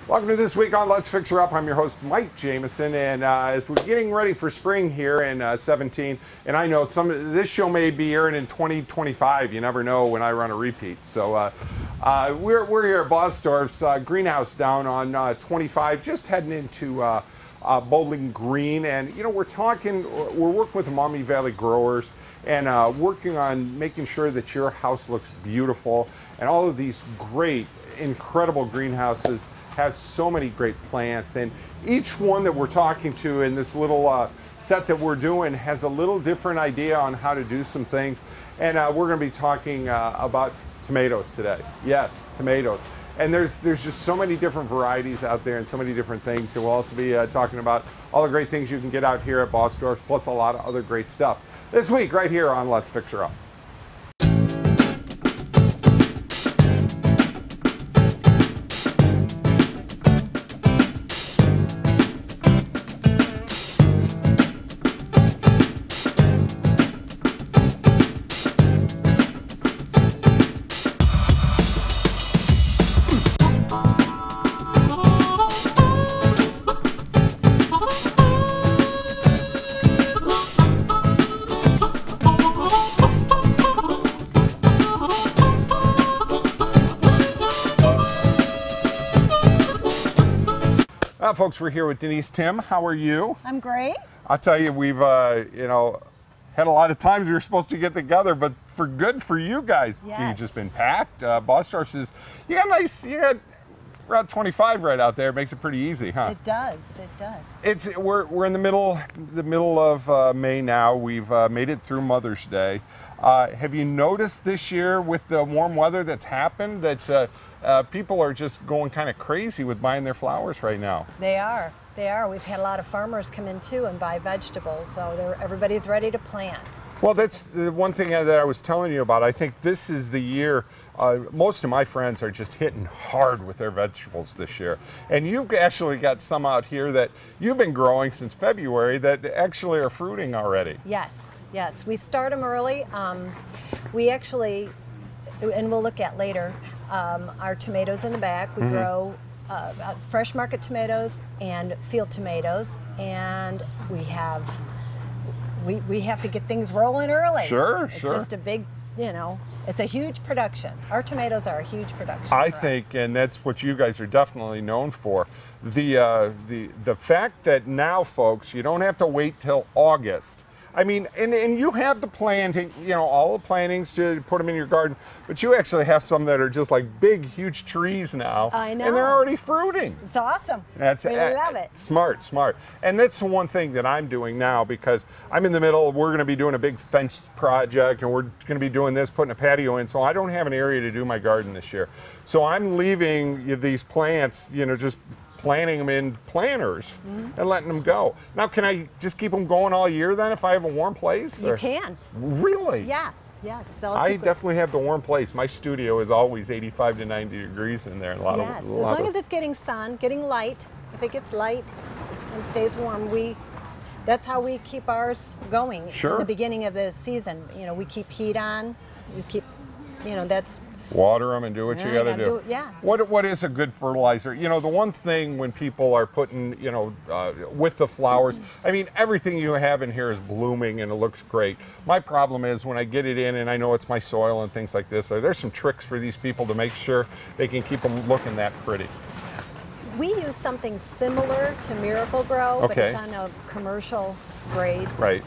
Welcome to This Week on Let's Fix Her Up. I'm your host, Mike Jameson, and as we're getting ready for spring here in 17, and I know this show may be airing in 2025. You never know when I run a repeat. So we're here at Bostdorffs Greenhouse down on 25, just heading into Bowling Green, and we're working with the Maumee Valley growers and working on making sure that your house looks beautiful, and all of these great, incredible greenhouses has so many great plants, and each one that we're talking to in this little set that we're doing has a little different idea on how to do some things. And we're going to be talking about tomatoes today. Yes, tomatoes. And there's just so many different varieties out there and so many different things. And we'll also be talking about all the great things you can get out here at Bostdorf, plus a lot of other great stuff this week right here on Let's Fix Her Up. Folks, we're here with Denise Tim. How are you? I'm great. I'll tell you, we've had a lot of times we were supposed to get together, but for you guys. Yes. You've just been packed. Bostdorffs is, you got Route 25 right out there. It makes it pretty easy, huh? It does. It does. We're in the middle of May now. We've made it through Mother's Day. Have you noticed this year with the warm weather that's happened that people are just going kind of crazy with buying their flowers right now? They are. They are. We've had a lot of farmers come in too and buy vegetables, so everybody's ready to plant. Well, that's the one thing that I was telling you about. I think this is the year most of my friends are just hitting hard with their vegetables this year. And you've actually got some out here that you've been growing since February that actually are fruiting already. Yes, yes. We start them early. We actually, and we'll look at later, our tomatoes in the back. We grow fresh market tomatoes and field tomatoes, and we have to get things rolling early. Sure, it's sure. Just a big, it's a huge production. Our tomatoes are a huge production. I think, and that's what you guys are definitely known for. The fact that now, folks, you don't have to wait till August. I mean, and you have the planting, all the plantings to put them in your garden, but you actually have some that are just like big, huge trees now. I know. And they're already fruiting. It's awesome. We love it. Smart, smart. And that's the one thing that I'm doing now, because I'm in the middle, we're going to be doing a big fence project, and we're going to be doing this, putting a patio in, so I don't have an area to do my garden this year. So I'm leaving these plants, just planting them in planters and letting them go. Now, can I just keep them going all year then if I have a warm place? You can. Really? Yeah. Yes. So I definitely have the warm place. My studio is always 85 to 90 degrees in there. Yes. As long as it's getting sun, getting light. If it gets light and stays warm, that's how we keep ours going. Sure. In the beginning of the season, we keep heat on. We keep, that's. Water them and do what you got to do. Yeah. What is a good fertilizer? The one thing when people are putting, with the flowers, I mean, everything you have in here is blooming and it looks great. My problem is when I get it in and I know it's my soil and things like this, there's some tricks for these people to make sure they can keep them looking that pretty. We use something similar to Miracle Grow, but it's on a commercial grade. Right.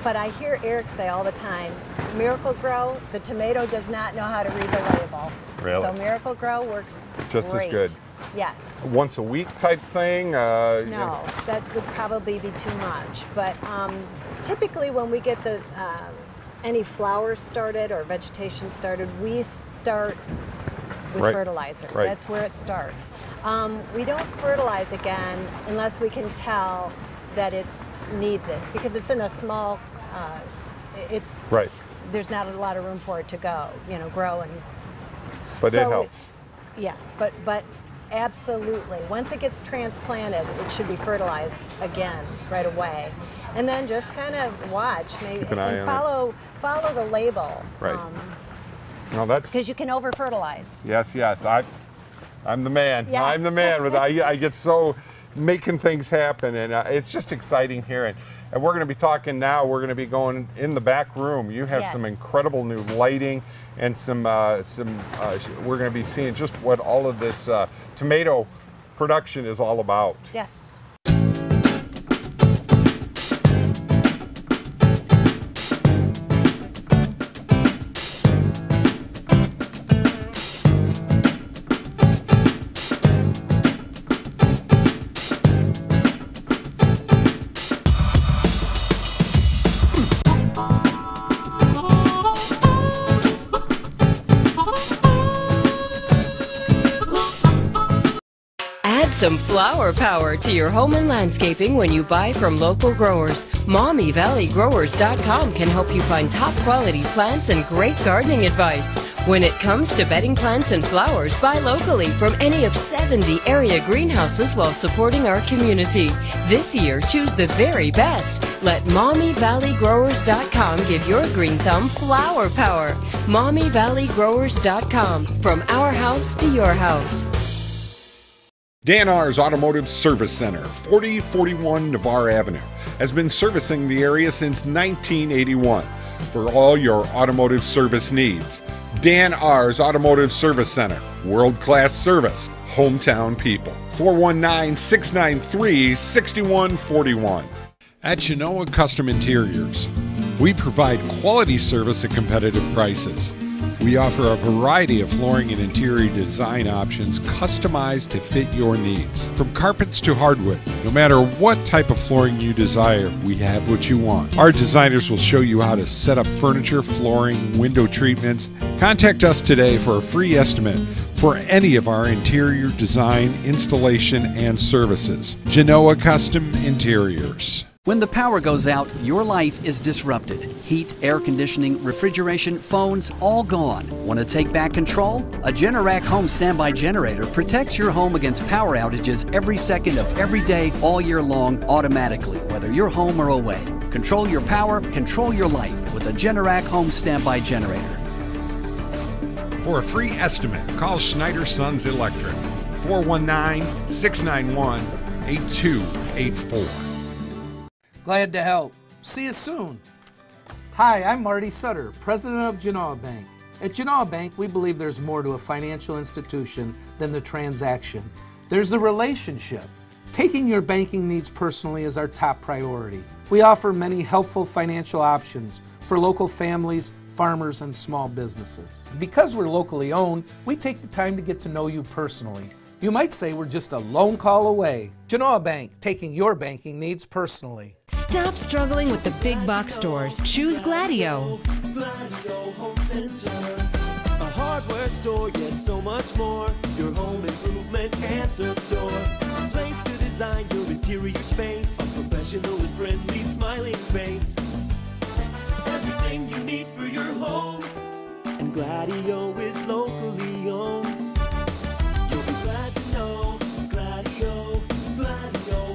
But I hear Eric say all the time, Miracle Grow, the tomato does not know how to read the label. Really? So Miracle Grow works just great. As good. Yes. Once a week type thing? No, that would probably be too much. But typically when we get any flowers started or vegetation started, we start with fertilizer. Right. That's where it starts. We don't fertilize again unless we can tell that it needs it, because it's in a small, there's not a lot of room for it to grow But it helps. Yes, but absolutely. Once it gets transplanted, it should be fertilized again right away. And then just kind of watch, maybe, and follow the label. Right. No, that's because you can over fertilize. Yes. I'm the man. Yeah. I'm the man. I get so making things happen, and it's just exciting here. And we're going to be talking now. We're going to be going in the back room. You have some incredible new lighting and we're going to be seeing just what all of this tomato production is all about. Yes. Some flower power to your home and landscaping when you buy from local growers. MommyValleyGrowers.com can help you find top quality plants and great gardening advice. When it comes to bedding plants and flowers, buy locally from any of 70 area greenhouses while supporting our community. This year, choose the very best. Let MommyValleyGrowers.com give your green thumb flower power. MommyValleyGrowers.com, from our house to your house. Dan R's Automotive Service Center, 4041 Navarre Avenue, has been servicing the area since 1981 for all your automotive service needs. Dan R's Automotive Service Center, world-class service, hometown people. 419-693-6141. At Genoa Custom Interiors, we provide quality service at competitive prices. We offer a variety of flooring and interior design options customized to fit your needs. From carpets to hardwood, no matter what type of flooring you desire, we have what you want. Our designers will show you how to set up furniture, flooring, window treatments. Contact us today for a free estimate for any of our interior design, installation, and services. Genoa Custom Interiors. When the power goes out, your life is disrupted. Heat, air conditioning, refrigeration, phones, all gone. Want to take back control? A Generac home standby generator protects your home against power outages every second of every day, all year long, automatically, whether you're home or away. Control your power, control your life with a Generac home standby generator. For a free estimate, call Schneider Sons Electric, 419-691-8284. Glad to help. See you soon. Hi, I'm Marty Sutter, president of Genoa Bank. At Genoa Bank, we believe there's more to a financial institution than the transaction. There's the relationship. Taking your banking needs personally is our top priority. We offer many helpful financial options for local families, farmers, and small businesses. Because we're locally owned, we take the time to get to know you personally. You might say we're just a lone call away. Genoa Bank, taking your banking needs personally. Stop struggling with the big box stores. Choose Gladio. Gladio Home Center. A hardware store, yet so much more. Your home improvement answer store. A place to design your interior space. A professional and friendly smiling face. Everything you need for your home. And Gladio is locally owned. You'll be glad to know Gladio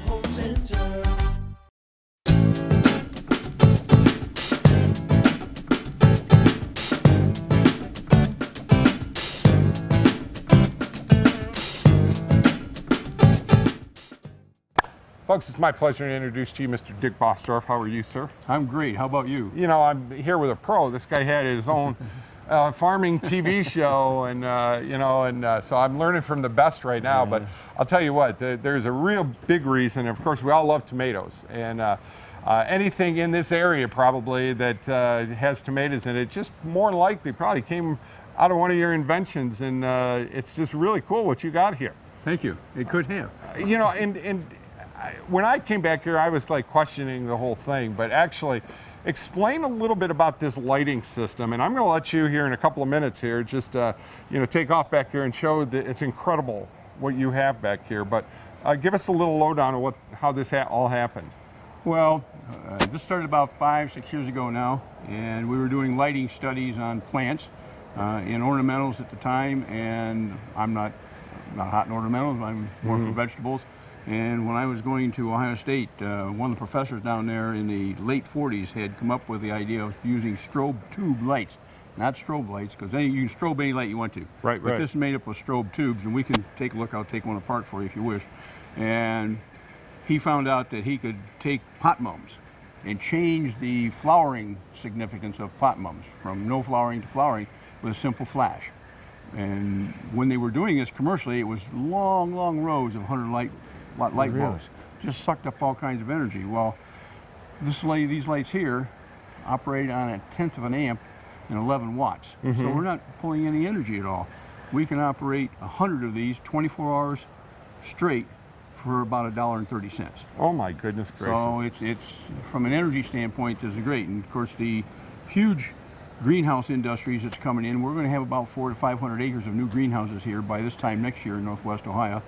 Home Center. Folks, it's my pleasure to introduce to you Mr. Dick Bostdorf. How are you, sir? I'm great. How about you? You know, I'm here with a pro. This guy had his own farming TV show, and so I'm learning from the best right now. But I'll tell you what, there's a real big reason. Of course, we all love tomatoes, and anything in this area probably that has tomatoes in it, just more than likely probably came out of one of your inventions, and it's just really cool what you got here. Thank you. It could have. You know, and when I came back here, I was like questioning the whole thing, but actually explain a little bit about this lighting system. And I'm going to let you here in a couple of minutes here just take off back here and show that it's incredible what you have back here. But give us a little lowdown of how this all happened. Well, this started about 5-6 years ago now, and we were doing lighting studies on plants and ornamentals at the time. And I'm not hot in ornamentals, I'm more for vegetables. And when I was going to Ohio State, one of the professors down there in the late 40s had come up with the idea of using strobe tube lights not strobe lights, because then you can strobe any light you want to. Right, but right. this is made up of strobe tubes, and we can take a look. I'll take one apart for you if you wish. And he found out that he could take pot mums and change the flowering significance of pot mums from no flowering to flowering with a simple flash. And when they were doing this commercially, it was long, long rows of 100 light bulbs. Just sucked up all kinds of energy. Well, these lights here operate on 1/10 of an amp and 11 watts. So we're not pulling any energy at all. We can operate 100 of these 24 hours straight for about $1.30. Oh my goodness gracious. So it's from an energy standpoint, this is great. And of course, the huge greenhouse industries that's coming in, we're going to have about 400 to 500 acres of new greenhouses here by this time next year in Northwest Ohio,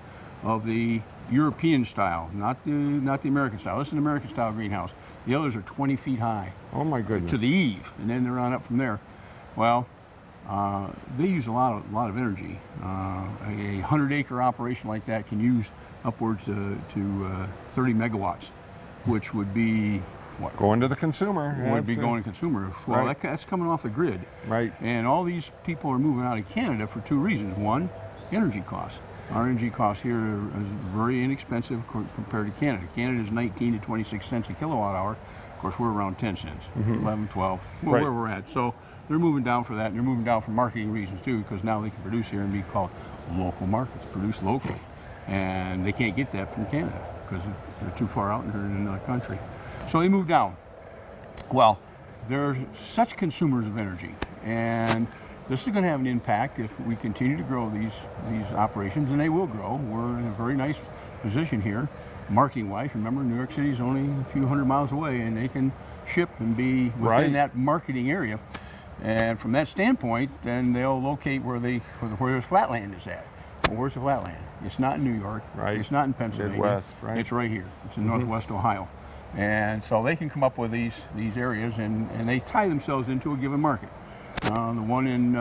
of the European style, not the American style. This is an American style greenhouse. The others are 20 feet high. Oh my goodness. To the eave, and then they're on up from there. Well, they use a lot of energy. A 100-acre operation like that can use upwards to 30 megawatts, which would be what? Going to the consumer. Would be going to consumer. Well, Right. that's coming off the grid. Right. And all these people are moving out of Canada for two reasons. One, energy costs. Our energy costs here are very inexpensive compared to Canada. Canada is 19 to 26 cents a kilowatt hour. Of course, we're around 10 cents, 11, 12, Right. where we're at. So they're moving down for that, and they're moving down for marketing reasons too, because now they can produce here and be called local markets, produce locally. And they can't get that from Canada because they're too far out and they're in another country. So they move down. Well, they're such consumers of energy, and this is going to have an impact if we continue to grow these operations, and they will grow. We're in a very nice position here, marketing-wise. Remember, New York City is only a few hundred miles away, and they can ship and be within that marketing area. And from that standpoint, then they'll locate where their flatland is at. Well, where's the flatland? It's not in New York. Right. It's not in Pennsylvania. Midwest, right. It's right here. It's in Northwest Ohio. And so they can come up with these areas, and they tie themselves into a given market. The one in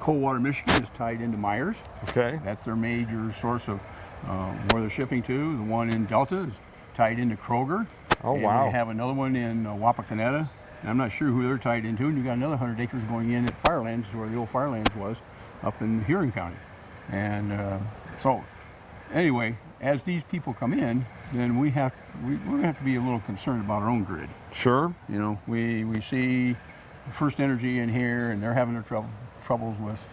Coldwater, Michigan is tied into Myers. Okay. That's their major source of where they're shipping to. The one in Delta is tied into Kroger. Oh, and wow. we have another one in Wapakoneta. And I'm not sure who they're tied into. And you've got another 100 acres going in at Firelands, where the old Firelands was, up in Huron County. And so anyway, as these people come in, then we're going to have to be a little concerned about our own grid. Sure. You know, we see First Energy in here, and they're having their troubles with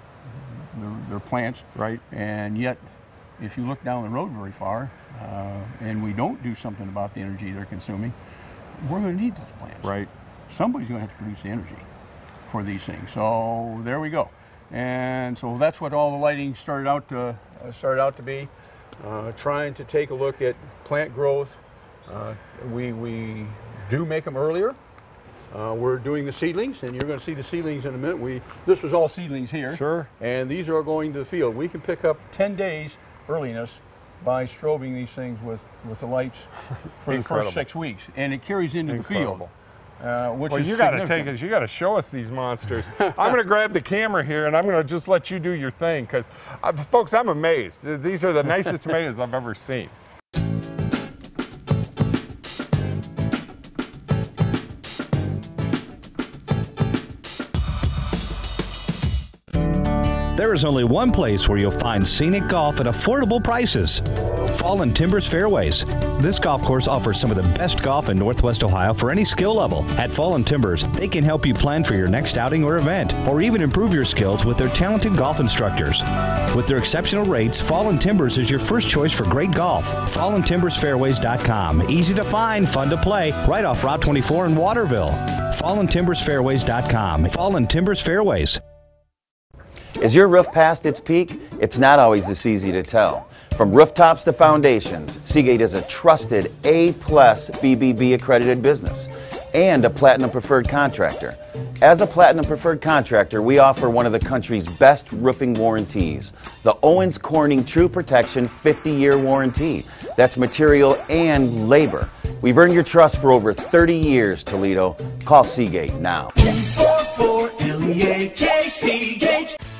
their plants. Right. And yet, if you look down the road very far, and we don't do something about the energy they're consuming, we're going to need those plants. Right. Somebody's going to have to produce the energy for these things. So there we go. And so that's what all the lighting started out to be. Trying to take a look at plant growth. We do make them earlier. We're doing the seedlings, and you're going to see the seedlings in a minute. This was all seedlings here. Sure. And these are going to the field. We can pick up 10 days earliness by strobing these things with the lights for the first 6 weeks, and it carries into the field. Which well, is you got to take us. You got to show us these monsters. I'm going to grab the camera here, and I'm going to just let you do your thing, because, folks, I'm amazed. These are the nicest tomatoes I've ever seen. There is only one place where you'll find scenic golf at affordable prices. Fallen Timbers Fairways. This golf course offers some of the best golf in Northwest Ohio for any skill level. At Fallen Timbers, they can help you plan for your next outing or event, or even improve your skills with their talented golf instructors. With their exceptional rates, Fallen Timbers is your first choice for great golf. FallenTimbersFairways.com. Easy to find, fun to play, right off Route 24 in Waterville. FallenTimbersFairways.com. Fallen Timbers Fairways. Is your roof past its peak? It's not always this easy to tell. From rooftops to foundations, Seagate is a trusted A+ BBB accredited business and a Platinum Preferred contractor. As a Platinum Preferred contractor, we offer one of the country's best roofing warranties, the Owens Corning True Protection 50-year warranty. That's material and labor. We've earned your trust for over 30 years, Toledo. Call Seagate now.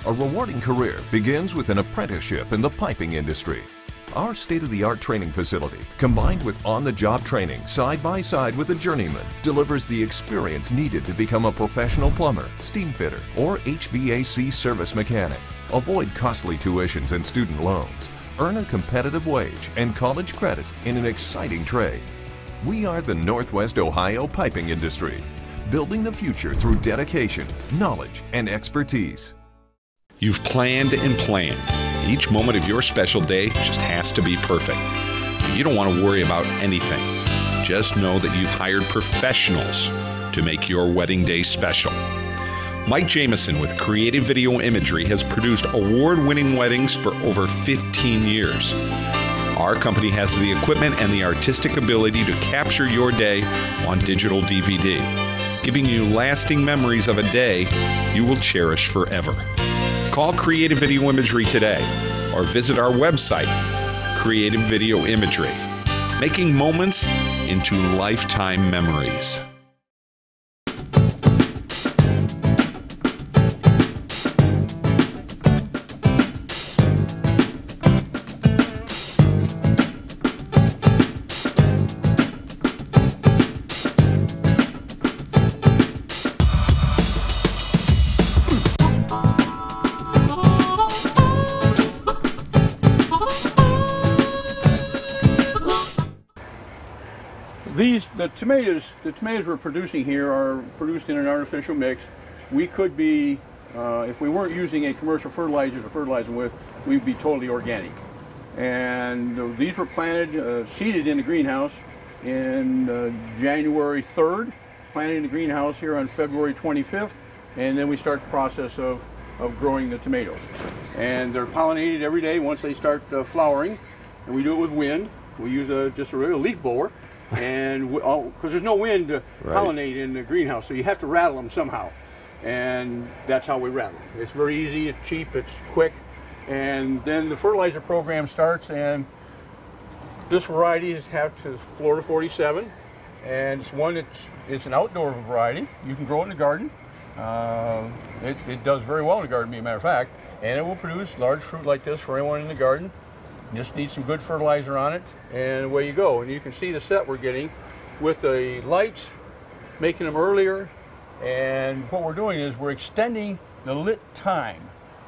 A rewarding career begins with an apprenticeship in the piping industry. Our state-of-the-art training facility, combined with on-the-job training side by side with a journeyman, delivers the experience needed to become a professional plumber, steam fitter, or HVAC service mechanic. Avoid costly tuitions and student loans. Earn a competitive wage and college credit in an exciting trade. We are the Northwest Ohio piping industry, building the future through dedication, knowledge, and expertise. You've planned and planned. Each moment of your special day just has to be perfect. You don't want to worry about anything. Just know that you've hired professionals to make your wedding day special. Mike Jameson with Creative Video Imagery has produced award-winning weddings for over 15 years. Our company has the equipment and the artistic ability to capture your day on digital DVD, giving you lasting memories of a day you will cherish forever. Call Creative Video Imagery today or visit our website, Creative Video Imagery, making moments into lifetime memories. The tomatoes we're producing here are produced in an artificial mix. We could be, if we weren't using a commercial fertilizer to fertilize them with, we'd be totally organic. And these were planted, seeded in the greenhouse in January 3rd, planted in the greenhouse here on February 25th, and then we start the process of growing the tomatoes. And they're pollinated every day once they start flowering, and we do it with wind. We use just a real leaf blower. And because there's no wind to pollinate in the greenhouse, so you have to rattle them somehow, and that's how we rattle them. It's very easy, it's cheap, it's quick, and then the fertilizer program starts. And this variety is Florida 47, and it's an outdoor variety. You can grow it in the garden. It does very well in the garden, as a matter of fact, and it will produce large fruit like this for anyone in the garden. You just need some good fertilizer on it, and away you go. And you can see the set we're getting with the lights, making them earlier. And what we're doing is we're extending the lit time.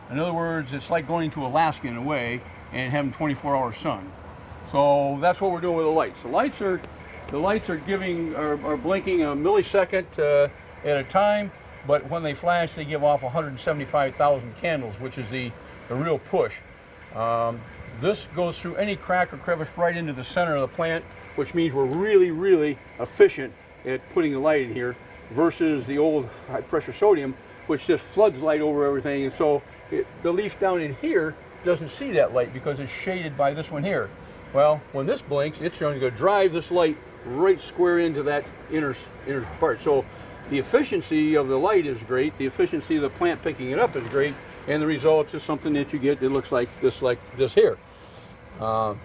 In other words, it's like going to Alaska in a way and having 24-hour sun. So that's what we're doing with the lights. The lights are blinking a millisecond at a time, but when they flash, they give off 175,000 candles, which is the real push. This goes through any crack or crevice right into the center of the plant, which means we're really, really efficient at putting the light in here versus the old high pressure sodium, which just floods light over everything. And so the leaf down in here doesn't see that light because it's shaded by this one here. Well, when this blinks, it's going to drive this light right square into that inner part. So the efficiency of the light is great, the efficiency of the plant picking it up is great, and the result is something that you get that looks like this here. All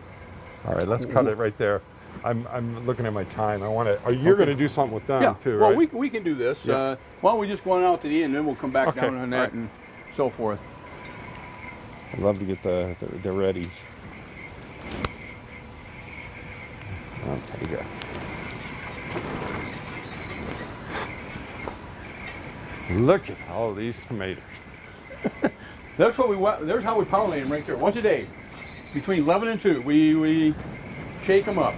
right, let's cut it right there. I'm looking at my time. I want to. You're going to do something with them too, right? Well, we can do this. Yeah. Why don't we just go on out to the end, and then we'll come back down on that and so forth. I'd love to get the readies. Okay, good. Look at all these tomatoes. That's what we want. There's how we pollinate them right there. Once a day, between 11 and 2, we shake them up.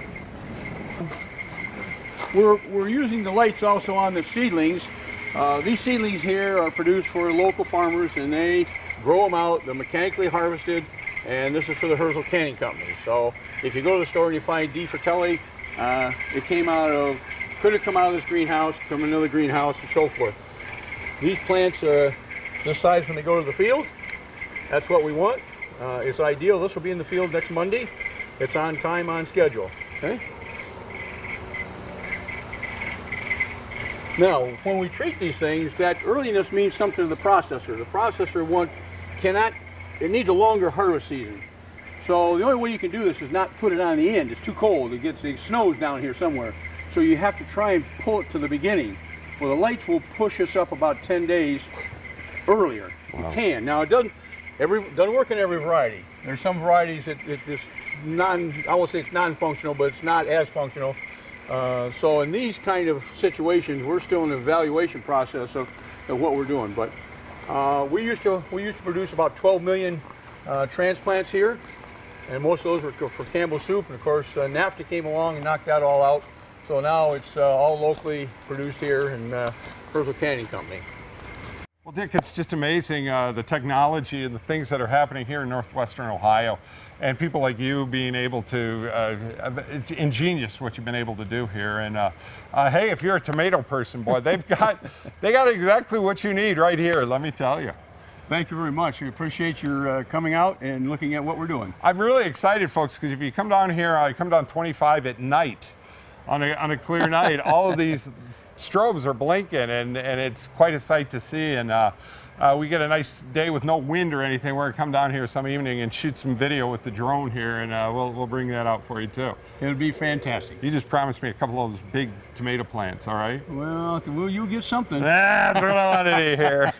We're using the lights also on the seedlings. These seedlings here are produced for local farmers, and they grow them out. They're mechanically harvested, and this is for the Herzl Canning Company. So if you go to the store and you find D. Fratelli, it could have come out of this greenhouse, from another greenhouse, and so forth. These plants are this size when they go to the field. That's what we want. It's ideal. This will be in the field next Monday. It's on time, on schedule. Okay. Now, when we treat these things, that earliness means something to the processor. The processor it needs a longer harvest season. So the only way you can do this is not put it on the end. It's too cold. It snows down here somewhere. So you have to try and pull it to the beginning. Well, the lights will push us up about 10 days earlier. Wow. You can. Now, it doesn't work in every variety. There's some varieties that it's just I won't say it's non-functional, but it's not as functional. So in these kind of situations, we're still in the evaluation process of what we're doing. But we used to produce about 12 million transplants here, and most of those were for Campbell Soup. And of course, NAFTA came along and knocked that all out. So now it's all locally produced here in Purcell Canning Company. Well, Dick, it's just amazing the technology and the things that are happening here in northwestern Ohio, and people like you being able to, ingenious what you've been able to do here. And hey, if you're a tomato person, boy, they got exactly what you need right here, let me tell you. Thank you very much. We appreciate your coming out and looking at what we're doing. I'm really excited, folks, because if you come down here, I come down 25 at night, on a clear night, all of these strobes are blinking, and it's quite a sight to see. And we get a nice day with no wind or anything. We're gonna come down here some evening and shoot some video with the drone here, and we'll bring that out for you too. It'll be fantastic. You just promised me a couple of those big tomato plants, all right? Well, you'll get something. That's what I want to do here.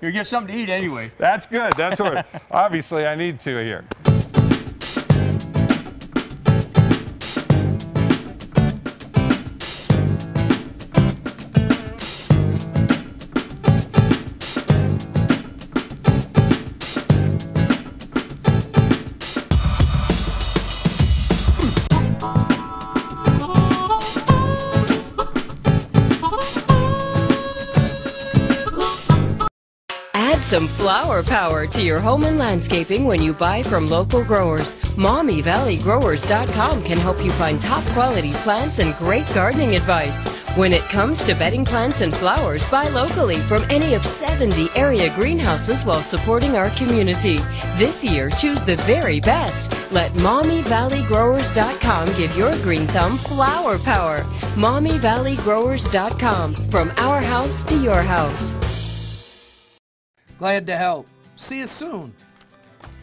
You'll get something to eat anyway. That's good. That's what obviously I need to here. Some flower power to your home and landscaping when you buy from local growers. MommyValleyGrowers.com can help you find top quality plants and great gardening advice. When it comes to bedding plants and flowers, buy locally from any of 70 area greenhouses while supporting our community. This year, choose the very best. Let MommyValleyGrowers.com give your green thumb flower power. MommyValleyGrowers.com, from our house to your house. Glad to help. See you soon.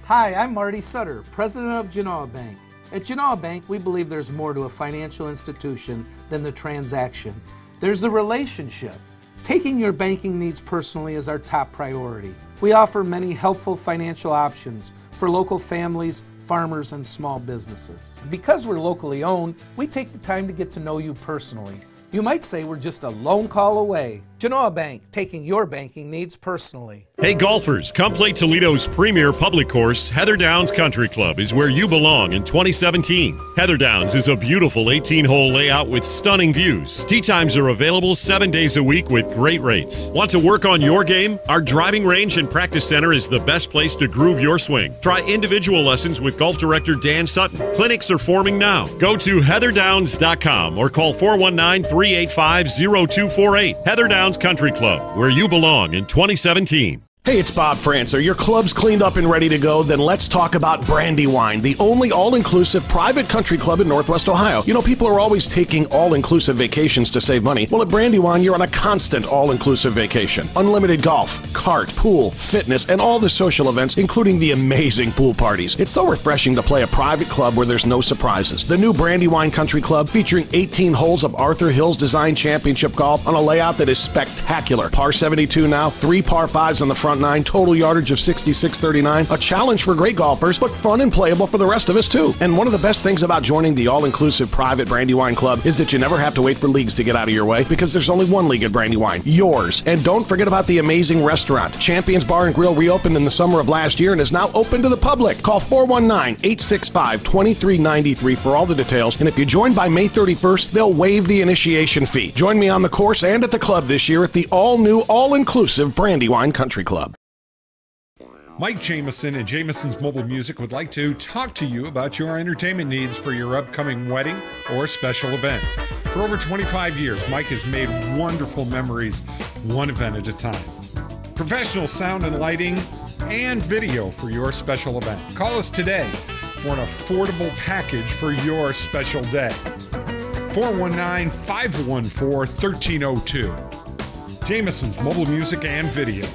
Hi, I'm Marty Sutter, president of Genoa Bank. At Genoa Bank, we believe there's more to a financial institution than the transaction. There's the relationship. Taking your banking needs personally is our top priority. We offer many helpful financial options for local families, farmers, and small businesses. Because we're locally owned, we take the time to get to know you personally. You might say we're just a lone call away. Genoa Bank, taking your banking needs personally. Hey golfers, come play Toledo's premier public course, Heather Downs Country Club is where you belong in 2017. Heather Downs is a beautiful 18-hole layout with stunning views. Tee times are available 7 days a week with great rates. Want to work on your game? Our driving range and practice center is the best place to groove your swing. Try individual lessons with golf director Dan Sutton. Clinics are forming now. Go to heatherdowns.com or call 419-385-0248. Heather Downs Country Club, where you belong in 2017. Hey, it's Bob Francer. Your club's cleaned up and ready to go? Then let's talk about Brandywine, the only all-inclusive private country club in Northwest Ohio. You know, people are always taking all-inclusive vacations to save money. Well, at Brandywine, you're on a constant all-inclusive vacation. Unlimited golf, kart, pool, fitness, and all the social events, including the amazing pool parties. It's so refreshing to play a private club where there's no surprises. The new Brandywine Country Club, featuring 18 holes of Arthur Hills Design Championship golf on a layout that is spectacular. Par 72 now, 3 par 5s on the front 9, total yardage of 6639. A challenge for great golfers, but fun and playable for the rest of us too. And one of the best things about joining the all-inclusive private Brandywine Club is that you never have to wait for leagues to get out of your way, because there's only one league at Brandywine, yours. And don't forget about the amazing restaurant. Champions Bar and Grill reopened in the summer of last year and is now open to the public. Call 419-865-2393 for all the details. And if you join by May 31st, they'll waive the initiation fee. Join me on the course and at the club this year at the all-new, all-inclusive Brandywine Country Club. Mike Jameson and Jameson's Mobile Music would like to talk to you about your entertainment needs for your upcoming wedding or special event. For over 25 years, Mike has made wonderful memories, one event at a time. Professional sound and lighting and video for your special event. Call us today for an affordable package for your special day. 419-514-1302. Jameson's Mobile Music and Video.